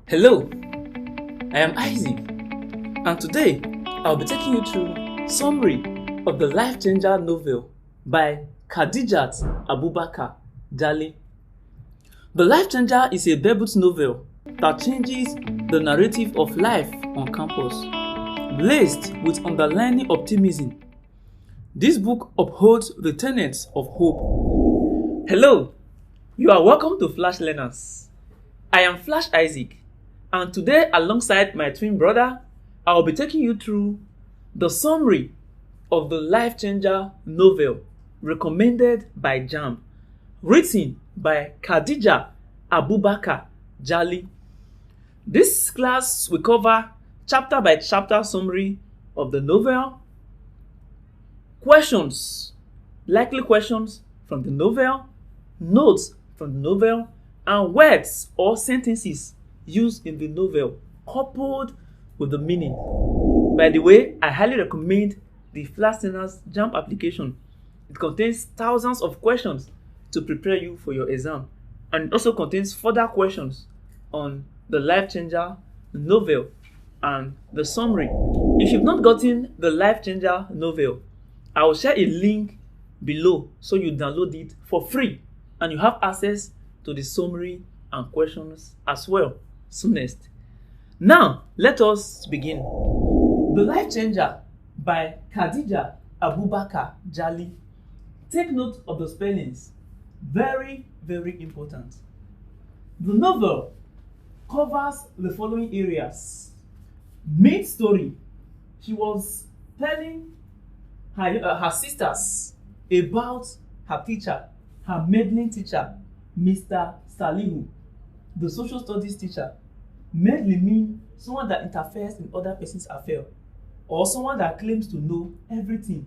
Hello, I am Isaac, and today I'll be taking you through summary of the Life Changer novel by Khadija Abubakar, Jalli. The Life Changer is a debut novel that changes the narrative of life on campus, laced with underlying optimism. This book upholds the tenets of hope. Hello, you are welcome to Flash Learners. I am Flash Isaac, and today alongside my twin brother, I will be taking you through the summary of the Life Changer novel recommended by Jamb, written by Khadija Abubakar, Jalli. This class will cover chapter by chapter summary of the novel, questions, likely questions from the novel, notes from the novel, and words or sentences used in the novel coupled with the meaning. By the way, I highly recommend the Flash Learners Jamb application. It contains thousands of questions to prepare you for your exam, and it also contains further questions on the Life Changer novel and the summary. If you've not gotten the Life Changer novel, I will share a link below so you download it for free and you have access to the summary and questions as well soonest. Now, let us begin. The Life Changer by Khadija Abubakar, Jalli. Take note of the spellings. Very, very important. The novel covers the following areas. Main story. She was telling her sisters about her teacher, her meddling teacher, Mr. Salihu, the social studies teacher. Meddling means someone that interferes in other person's affair, or someone that claims to know everything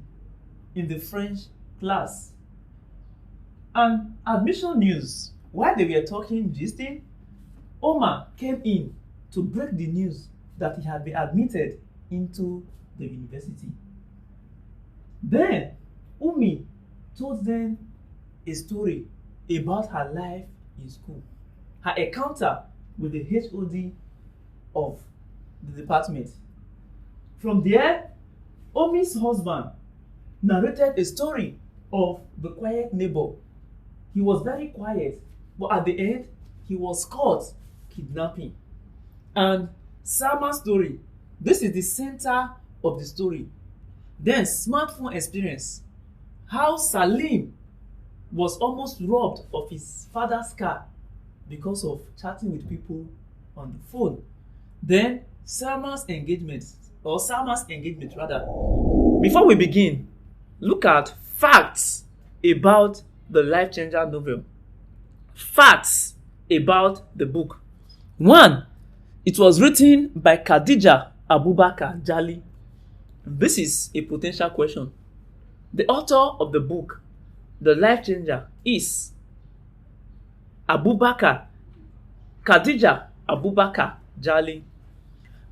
in the French class. And admission news. While they were talking, gisting, Omar came in to break the news that he had been admitted into the university. Then Umi told them a story about her life in school, her encounter with the HOD of the department. From there, Umi's husband narrated a story of the quiet neighbor. He was very quiet, but at the end, he was caught kidnapping. And Salma's story, this is the center of the story. Then smartphone experience, how Salim was almost robbed of his father's car because of chatting with people on the phone. Then Salma's engagement rather. Before we begin, look at facts about the Life Changer novel. Facts about the book. 1. It was written by Khadija Abubakar, Jalli. This is a potential question. The author of the book, The Life Changer, is Khadija Abubakar, Jalli.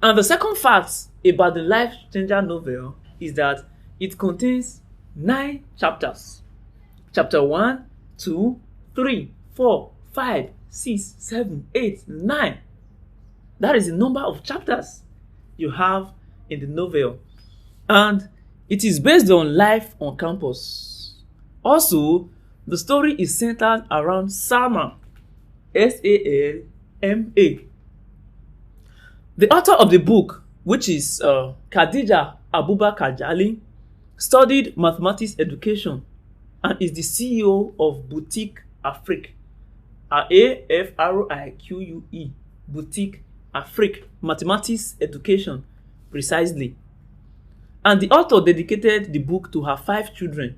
And the second fact about the Life Changer novel is that it contains 9 chapters. Chapter 1, 2, 3, 4, 5, 6, 7, 8, 9. That is the number of chapters you have in the novel. And it is based on life on campus. Also, the story is centered around Salma, S-A-L-M-A. The author of the book, which is Khadija Abubakar Jalli, studied mathematics education and is the CEO of Boutique Afrique, A-F-R-I-Q-U-E, Boutique Afrique, mathematics education, precisely. And the author dedicated the book to her 5 children.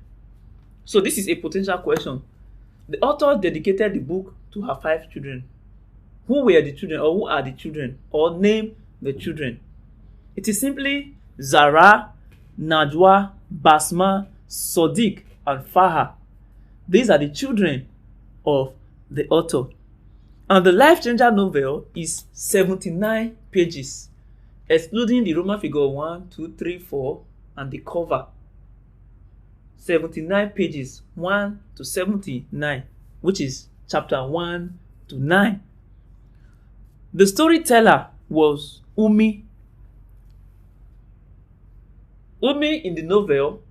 So this is a potential question. The author dedicated the book to her 5 children. Who were the children, or who are the children, or name the children? It is simply Zara, Najwa, Basma, Sadiq, and Faha. These are the children of the author. And the Life Changer novel is 79 pages, excluding the Roman figure 1, 2, 3, 4, and the cover. 79 pages, 1 to 79, which is chapter 1 to 9. The storyteller was Umi. Umi in the novel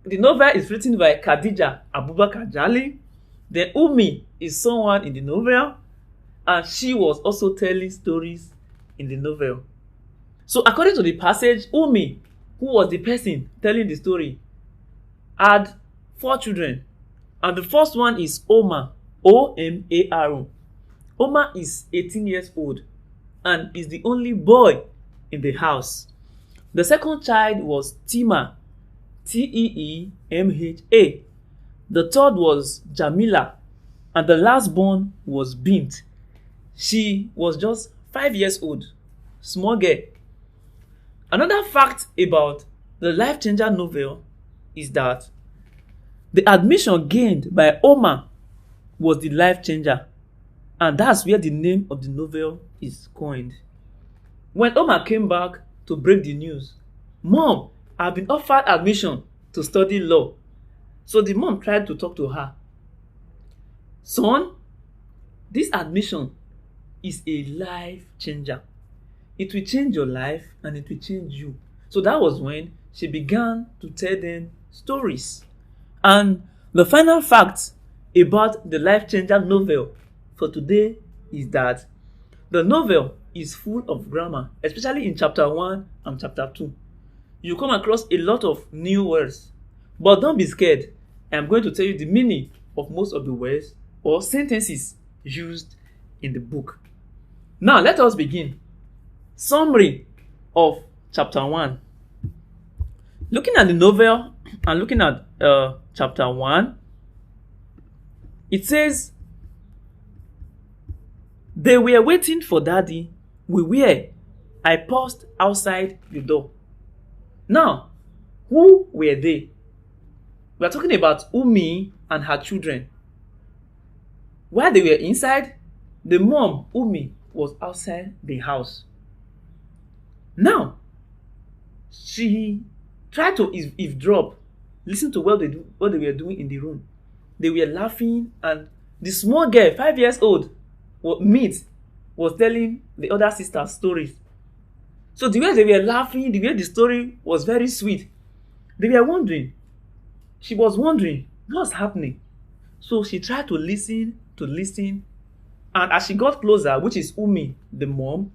is written by Khadija Abubakar Jalli. Then Umi is someone in the novel, and she was also telling stories in the novel. So according to the passage, Umi, who was the person telling the story, had 4 children. And the first one is Omar, O-M-A-R-O. Omar is 18 years old and is the only boy in the house. The second child was Tima, T-E-E-M-H-A. The third was Jamila, and the last born was Bint. She was just 5 years old, small girl. Another fact about the Life Changer novel is that the admission gained by Omar was the life changer, and that's where the name of the novel is coined. When Omar came back to break the news, Mom had been offered admission to study law. So the mom tried to talk to her. Son, this admission is a life changer. It will change your life and it will change you. So that was when she began to tell them stories. And the final fact about the Life Changer novel for today is that the novel is full of grammar, especially in chapter 1 and chapter 2. You come across a lot of new words. But don't be scared. I'm going to tell you the meaning of most of the words or sentences used in the book. Now let us begin. Summary of chapter 1. Looking at the novel and looking at chapter 1, it says, they were waiting for daddy. We were. I paused outside the door. Now, who were they? We are talking about Umi and her children. While they were inside, the mom, Umi, was outside the house. Now, she tried to eavesdrop, listen to what they were doing in the room. They were laughing, and the small girl, 5 years old, was telling the other sisters stories. So the way they were laughing, the way the story was very sweet, they were wondering. She was wondering what's happening. So she tried to listen, and as she got closer, which is Umi, the mom,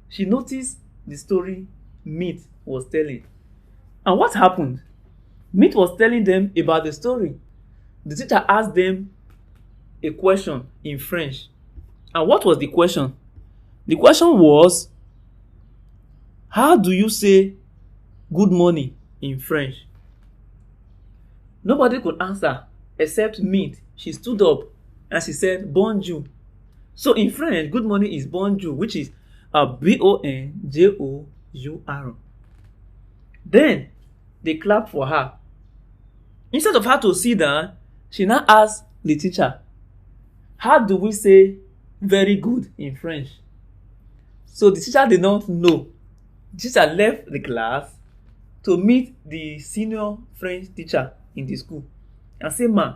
she noticed the story Meat was telling. And what happened? Meat was telling them about the story. The teacher asked them a question in French. And what was the question? The question was, how do you say good morning in French? Nobody could answer except Meat. She stood up and she said, bonjour. So in French, good morning is bonjour, which is B-O-N-J-O-U-R. Then they clapped for her. Instead of her to sit down, she now asked the teacher, how do we say very good in French? So the teacher did not know. The teacher left the class to meet the senior French teacher in the school and say, ma,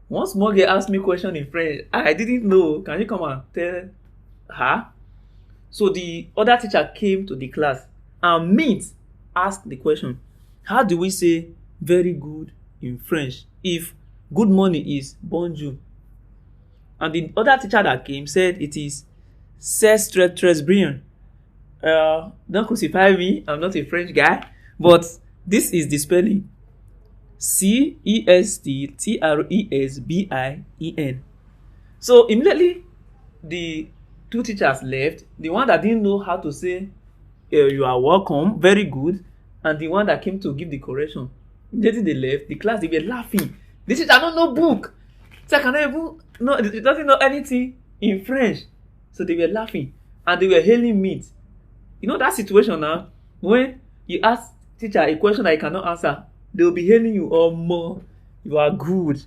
one small girl asked me a question in French. I didn't know. Can you come and tell her? So the other teacher came to the class and Meat asked the question, how do we say very good in French if good morning is bonjour? And the other teacher that came said it is c'est très bien. Don't crucify me, I'm not a French guy, but this is the spelling. C-E-S-T-T-R-E-S-B-I-E-N. So immediately the two teachers left. The one that didn't know how to say you are welcome, very good, and the one that came to give the correction. Immediately they left the class. They were laughing. The teacher don't know book. So I cannot even know. It doesn't know anything in French. So they were laughing and they were hailing Meat. You know that situation now when you ask teacher a question that you cannot answer, they will be hailing you, oh more, you are good.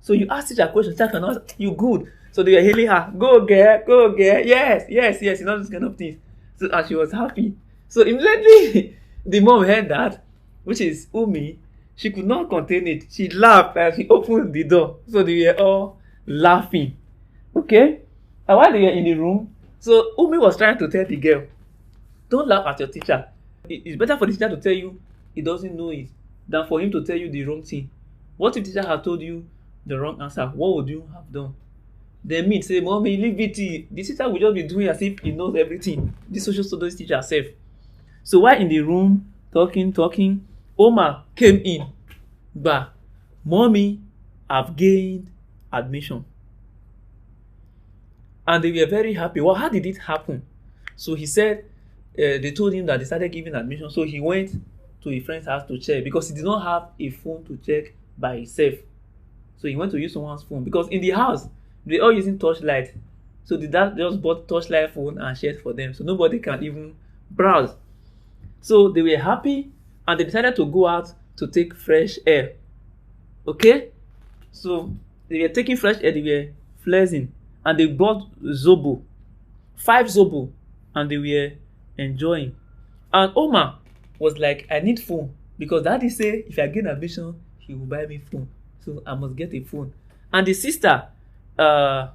So you ask teacher a question, teacher cannot answer, you good. So they were hailing her, go girl, yes, you know this kind of things. So and she was happy. So immediately the mom heard that, which is Umi, she could not contain it. She laughed and she opened the door. So they were all laughing. Okay? And while they were in the room, so Umi was trying to tell the girl, don't laugh at your teacher. It's better for the teacher to tell you he doesn't know it than for him to tell you the wrong thing. What if the teacher had told you the wrong answer? What would you have done? Then me say, Mommy, leave it. The teacher will just be doing as if he knows everything. The social studies teacher herself. So while in the room, talking, Omar came in. But, Mommy, I've gained admission. And they were very happy. Well, how did it happen? So he said, they told him that they started giving admission. So he went to a friend's house to check because he did not have a phone to check by himself. So he went to use someone's phone because in the house, they all using torchlight. So the dad just bought torchlight phone and shared for them. So nobody can even browse. So they were happy and they decided to go out to take fresh air. Okay? So they were taking fresh air, they were flexing. And they bought Zobo. 5 Zobo. And they were enjoying. And Omar was like, I need phone. Because daddy say if I get admission, he will buy me phone. So I must get a phone. And the sister, Tima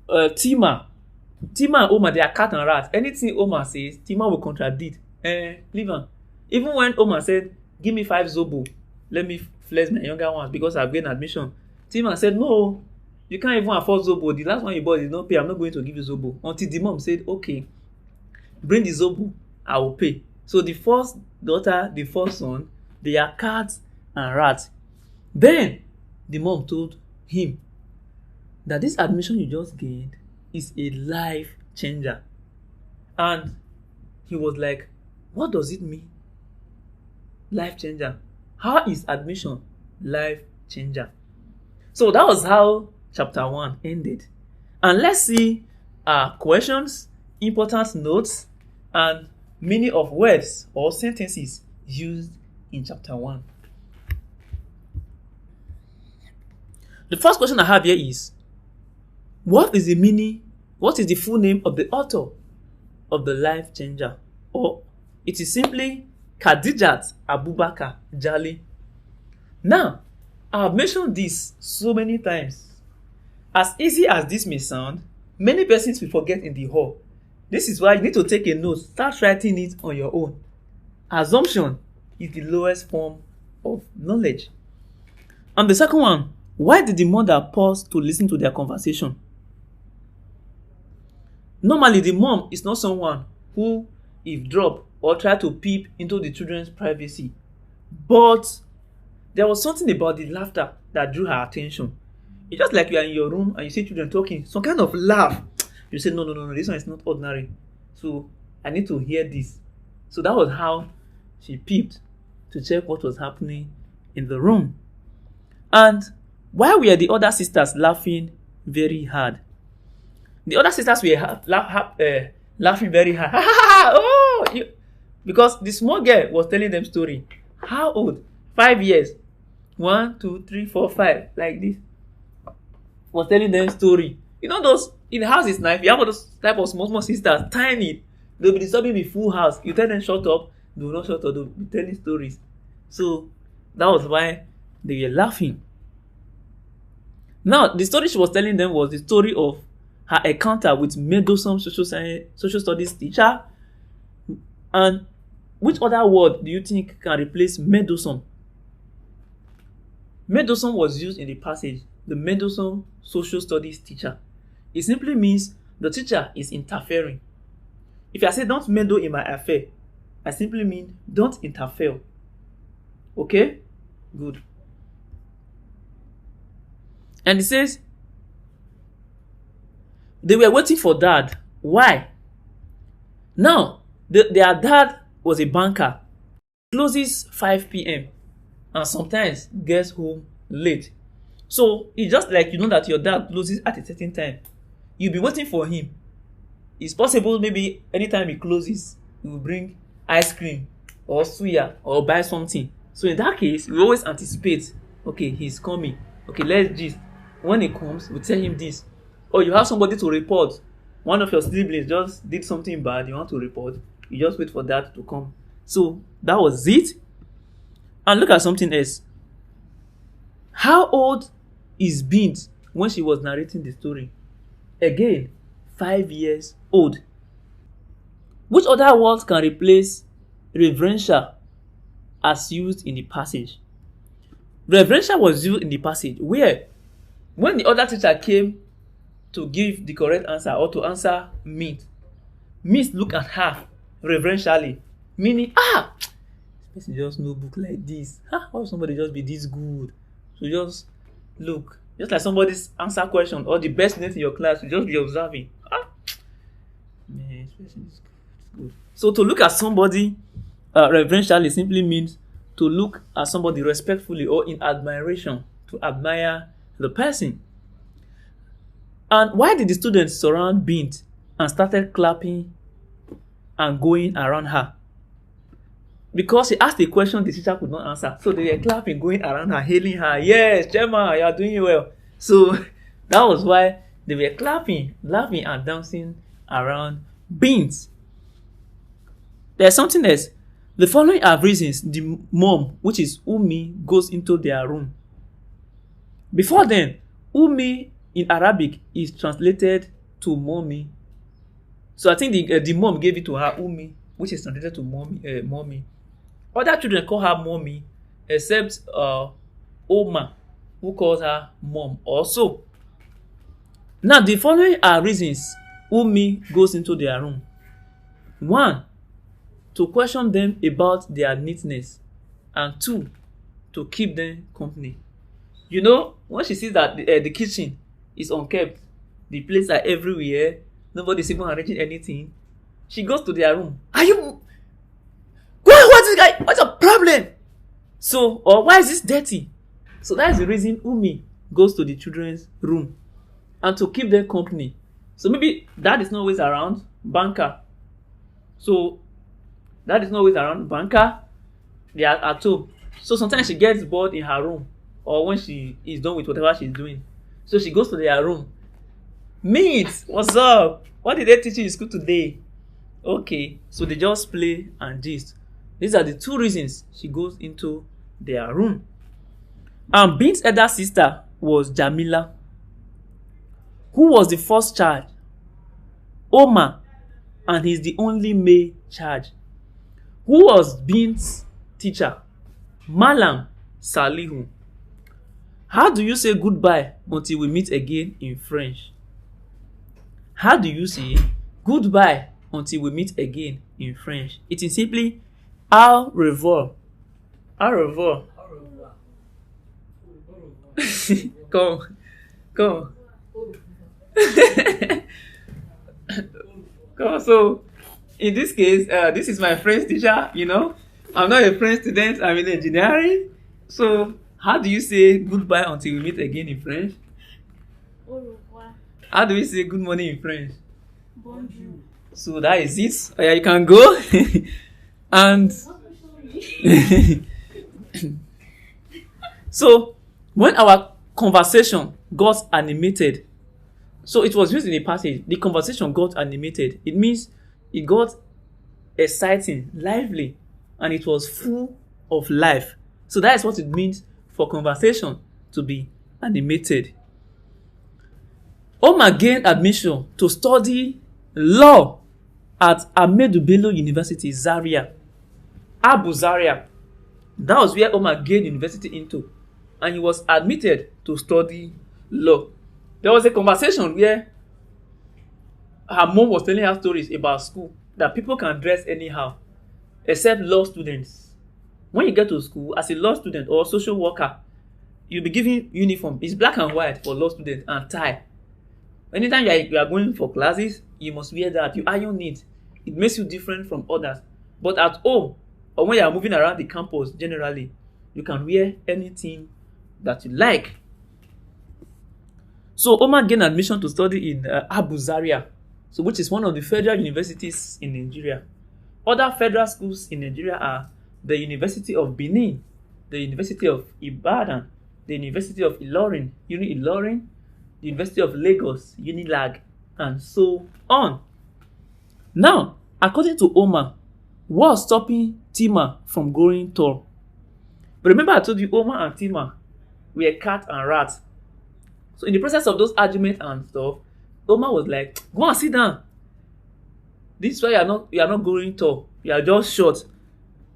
and Omar, they are cat and rat. Anything Omar says, Tima will contradict. Leave her. Even when Omar said, give me 5 Zobo, let me flex my younger ones because I've gained admission. Tima said, no, you can't even afford Zobo. The last one you bought did not pay. I'm not going to give you Zobo. Until the mom said, okay, bring the Zobo, I will pay. So the first daughter, the first son, they are cats and rats. Then the mom told him that this admission you just gained is a life changer. And he was like, what does it mean? Life changer. How is admission life changer? So that was how chapter 1 ended. And let's see questions, important notes, and meaning of words or sentences used in chapter 1. The first question I have here is, what is the full name of the author of the life changer? Or it is simply Khadija Abubakar Jalli. Now, I have mentioned this so many times. As easy as this may sound, many persons will forget in the hall. This is why you need to take a note, start writing it on your own. Assumption is the lowest form of knowledge. And the second one, why did the mother pause to listen to their conversation? Normally, the mom is not someone who eavesdrop or try to peep into the children's privacy. But there was something about the laughter that drew her attention. It's just like you are in your room and you see children talking, some kind of laugh. You say, no, this one is not ordinary. So I need to hear this. So that was how she peeped to check what was happening in the room. And why were the other sisters laughing very hard? The other sisters were laughing very hard. Because the small girl was telling them story. How old? 5 years. 1, 2, 3, 4, 5. Like this. Was telling them story. You know those in the house is nice. You have those type of small sisters, tiny. They'll be disturbing the full house. You tell them shut up, they will not shut up. They'll be telling stories. So that was why they were laughing. Now the story she was telling them was the story of her encounter with meddlesome social studies teacher. And which other word do you think can replace meddlesome? Meddlesome was used in the passage. The meddlesome social studies teacher. It simply means the teacher is interfering. If I say don't meddle in my affair, I simply mean don't interfere. Okay? Good. And it says, they were waiting for dad. Why? Now, their dad was a banker. Closes 5 p.m. and sometimes gets home late. So it's just like you know that your dad closes at a certain time. You'll be waiting for him. It's possible maybe anytime he closes, he will bring ice cream or suya or buy something. So in that case, we always anticipate, okay, he's coming. Okay, let's gist. When he comes, we tell him this. Or you have somebody to report. One of your siblings just did something bad, you want to report. You just wait for that to come. So that was it. And look at something else. How old is Bint when she was narrating the story? Again, 5 years old. Which other words can replace reverential as used in the passage? Reverential was used in the passage where when the other teacher came to give the correct answer or to answer Miss look at her reverentially, meaning, this person just no book like this. Why would somebody just be this good? So just look, just like somebody's answer question or the best student in your class, you just be observing. Man, this person is good. So to look at somebody reverentially simply means to look at somebody respectfully or in admiration, to admire the person. And why did the students surround Bint and started clapping and going around her? Because she asked a question the teacher could not answer. So they were clapping, going around her, hailing her. Yes, Gemma, you are doing well. So that was why they were clapping, laughing, and dancing around Bint. There's something else. The following are reasons the mom, which is Umi, goes into their room. Before then, Umi in Arabic is translated to mommy. So I think the mom gave it to her Umi, which is translated to mommy. Other children call her mommy, except Oma, who calls her mom also. Now, the following are reasons Umi goes into their room. 1, to question them about their neatness. And 2, to keep them company. You know, when she sees that the kitchen is unkept, the plates are everywhere, nobody's even arranging anything, she goes to their room. Are you... What's this guy? What's your problem? So, or why is this dirty? So that is the reason Umi goes to the children's room. And to keep them company. So maybe dad is not always around, banker. So dad is not always around, banker. They are at home. So sometimes she gets bored in her room. Or when she is done with whatever she's doing. So she goes to their room. Meet, what's up? What did they teach you in school today? Okay, so they just play and gist. These are the 2 reasons she goes into their room. And Bint's elder sister was Jamila, who was the first child. Omar, and he's the only male child. Who was Bint's teacher? Malam Salihu. How do you say goodbye until we meet again in French? How do you say goodbye until we meet again in French? It is simply au revoir. Au revoir. Come. Come. So, in this case, this is my French teacher, you know. I'm not a French student, I'm in engineering. So, how do you say goodbye until we meet again in French? Au revoir. How do we say good morning in French? Bonjour. So that is it. Oh, yeah, you can go. And so when our conversation got animated, so it was used in a passage, the conversation got animated. It means it got exciting, lively, and it was full of life. So that is what it means for conversation to be animated. Omar gained admission to study law at Ahmadu Bello University, Zaria. Abu Zaria. That was where Omar gained university into. And he was admitted to study law. There was a conversation where her mom was telling her stories about school, that people can dress anyhow, except law students. When you get to school, as a law student or social worker, you'll be given uniform. It's black and white for law students and tie. Anytime you are going for classes, you must wear that. You iron it. It makes you different from others. But at home, or when you are moving around the campus, generally, you can wear anything that you like. So Omar gained admission to study in Abu Zaria, so which is one of the federal universities in Nigeria. Other federal schools in Nigeria are the University of Benin, the University of Ibadan, the University of Ilorin, Uni-Ilorin, the University of Lagos, Unilag, and so on. Now, according to Omar, what's stopping Tima from going tall? But remember I told you Omar and Tima were cat and rat. So in the process of those arguments and stuff, Oma was like, go and sit down. This is why you are not growing tall. You are just short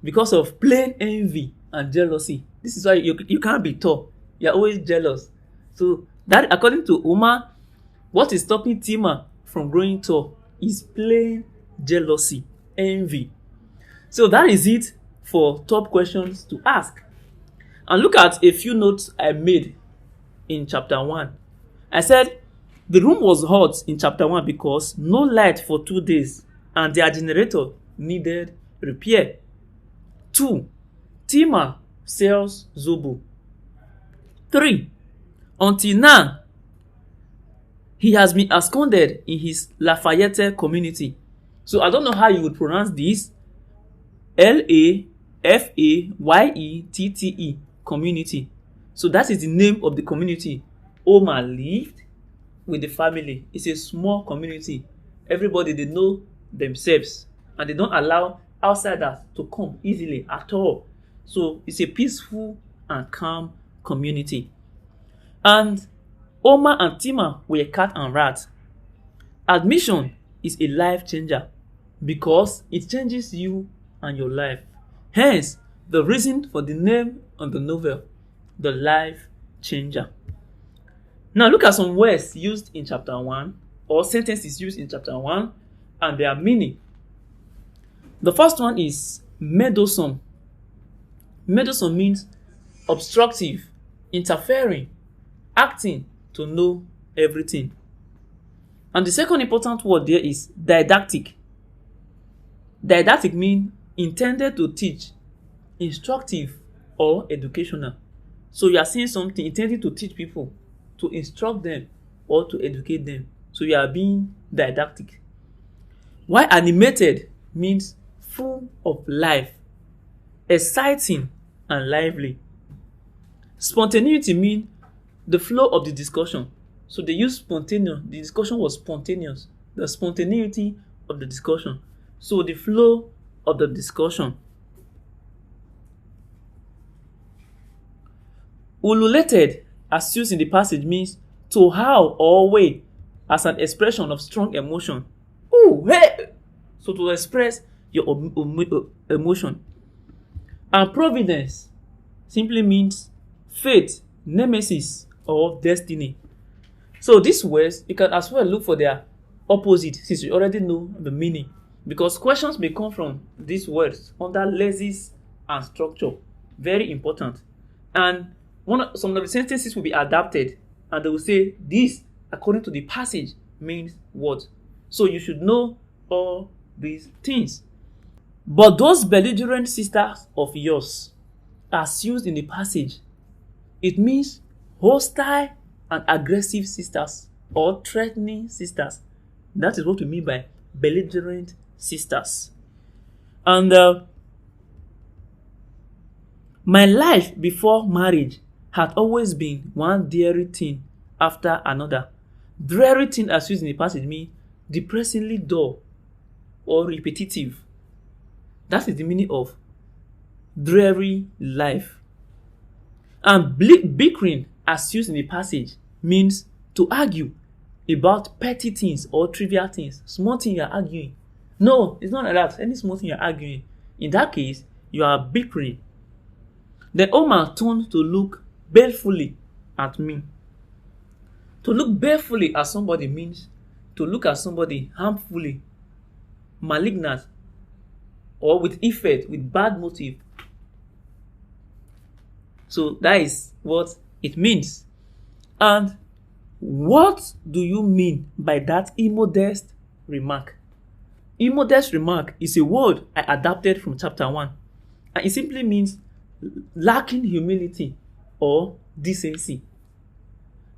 because of plain envy and jealousy. This is why you can't be tall. You are always jealous. So that, according to Uma, what is stopping Tima from growing tall is plain jealousy, envy. So that is it for top questions to ask. And look at a few notes I made in chapter 1. I said the room was hot in chapter 1 because no light for 2 days and their generator needed repair. 2. Tima sells Zobo. 3. Until now, he has been absconded in his Lafayette community. So I don't know how you would pronounce this. Lafayette community. So that is the name of the community. Oma lived with the family. It's a small community. Everybody, they know themselves and they don't allow outsiders to come easily at all. So it's a peaceful and calm community. And Oma and Tima were cat and rat. Admission is a life changer because it changes you and your life. Hence, the reason for the name of the novel, The Life Changer. Now look at some words used in chapter 1 or sentences used in chapter 1 and their meaning. The first one is meddlesome. Meddlesome means obstructive, interfering, acting to know everything. And the second important word there is didactic. Didactic means intended to teach, instructive, or educational. So you are saying something intended to teach people, to instruct them, or to educate them. So you are being didactic. While animated means full of life, exciting, and lively. Spontaneity means the flow of the discussion. So they use spontaneous. The discussion was spontaneous. The spontaneity of the discussion. So the flow of the discussion. Ululated, as used in the passage, means to howl or wail as an expression of strong emotion. Ooh, hey! So to express your emotion. And providence simply means fate, nemesis, or destiny. So these words, you can as well look for their opposite since you already know the meaning. Because questions may come from these words under lexis and structure. Very important. And some of the sentences will be adapted and they will say this, according to the passage, means what. So you should know all these things. But those belligerent sisters of yours, as used in the passage, it means hostile and aggressive sisters or threatening sisters. That is what we mean by belligerent sisters. And my life before marriage had always been one dreary thing after another. Dreary thing, as used in the passage, means depressingly dull or repetitive. That is the meaning of dreary life. And bickering, as used in the passage, means to argue about petty things or trivial things. Small thing you are arguing. No, it's not like that. Any small thing you are arguing. In that case, you are bickering. Then Omar turned to look balefully at me. To look balefully at somebody means to look at somebody harmfully, malignant, or with effect, with bad motive. So that is what it means. And what do you mean by that immodest remark? Immodest remark is a word I adapted from chapter 1. And it simply means lacking humility or decency.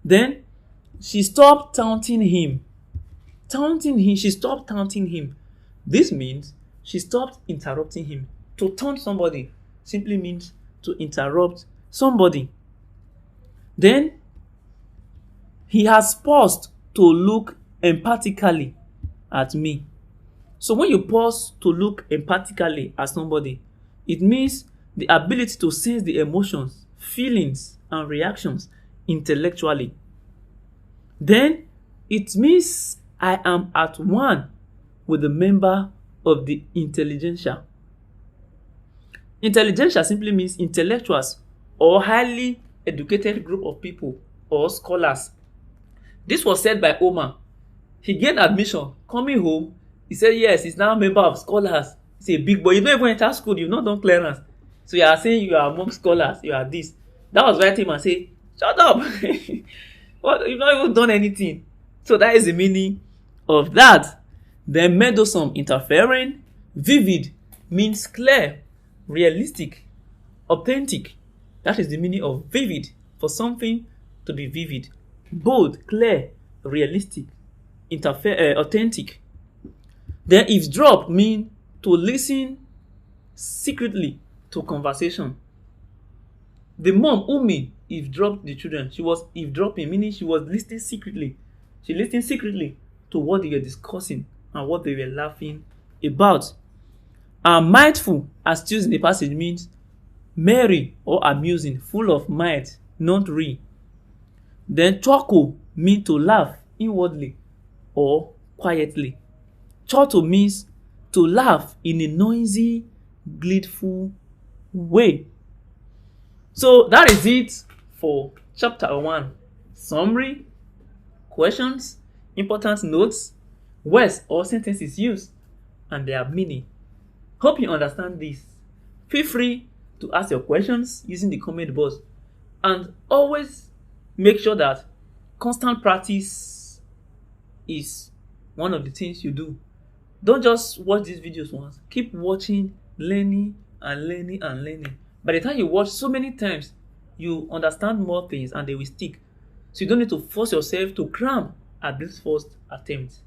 Then she stopped taunting him. She stopped taunting him. This means she stopped interrupting him. To taunt somebody simply means to interrupt somebody. Then he has paused to look empathically at me. So when you pause to look empathically at somebody, it means the ability to sense the emotions, feelings, and reactions intellectually. Then It means I am at one with a member of the intelligentsia. Intelligentsia simply means intellectuals or highly educated group of people or scholars. This was said by Omar. He gained admission. Coming home, he said, yes, he's now a member of scholars. He's a big boy. You don't even enter school. You've not done clearance. So you are saying you are among scholars. You are this. That was right him and say, shut up. What? You've not even done anything. So that is the meaning of that. Then meddlesome, interfering. Vivid means clear, realistic, authentic. That is the meaning of vivid. For something to be vivid. Bold, clear, realistic, authentic. Then eavesdrop means to listen secretly to conversation. The mom, Umi, eavesdropped the children. She was eavesdropping, meaning she was listening secretly. She listened secretly to what they were discussing and what they were laughing about. And mindful, as used in the passage, means merry or amusing, full of might, not real. Then chuckle means to laugh inwardly or quietly. Chortle means to laugh in a noisy, gleeful way. So that is it for chapter 1. Summary, questions, important notes, words or sentences used, and their meaning. Hope you understand this. Feel free to ask your questions using the comment box, and always make sure that constant practice is one of the things you do. Don't just watch these videos once. Keep watching, learning, and learning, and learning. By the time you watch so many times, you understand more things and they will stick. So you don't need to force yourself to cram at this first attempt.